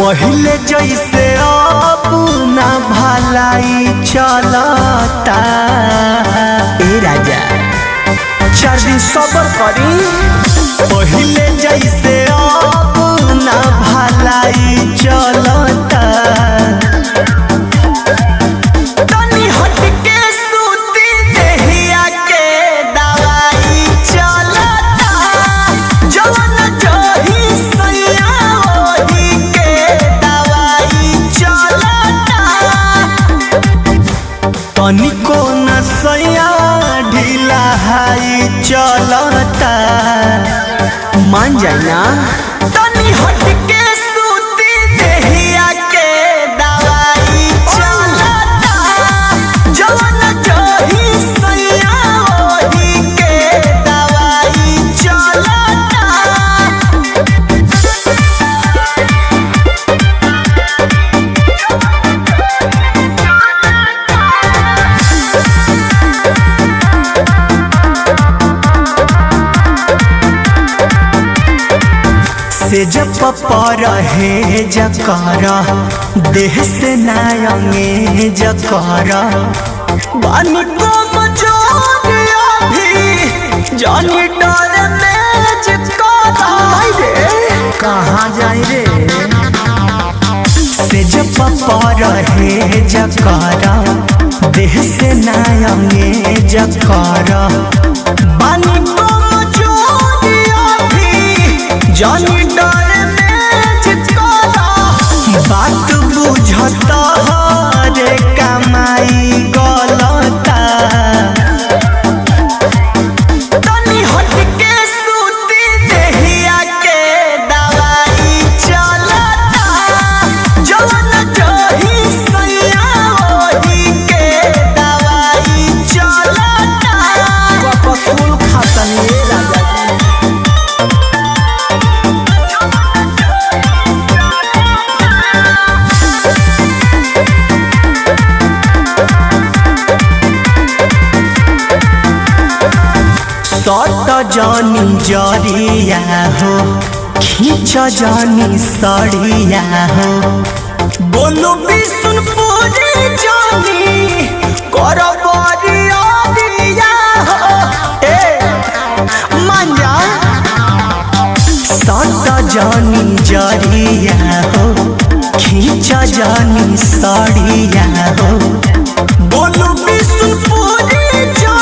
पहले जैसे अब ना भलाई चलता। ए राजा 4 दिन सबर करी। पहले जैसे अब ना भलाई चलता। तनी हट के सूती देहिया के दवाई चलता। जवन जही सैया ओही के दवाई चलता। तनिको न सैया ढीला हाई चलता। मान जाए ना। तनी हट के सूती देहिया के दवाई चलता। जवन जही सैया ओही के दवाई चलता। से जब पर है जकारा देह से नायंगे जकारा। बानी को मजोरिया भी जानी डर में जकारा। कहाँ जाए रे। से जब पर है जकारा देह से नायंगे जकारा। बानी को मजोरिया भी जानी डर में चितकारा। बात बुझता रे कमाई गलता। तनी हट के सूती देहिया के दवाई चलता। जवन जही सैया ओही के दवाई चलता। कपसूल खातनी राजा सट जानी जरिया हो खींच जानी सड़िया हो। बोलू बिशुनपुरी जानी कर बरिया हो। मान जा। सट जानी जरिया हो खींच जानी सड़िया हो।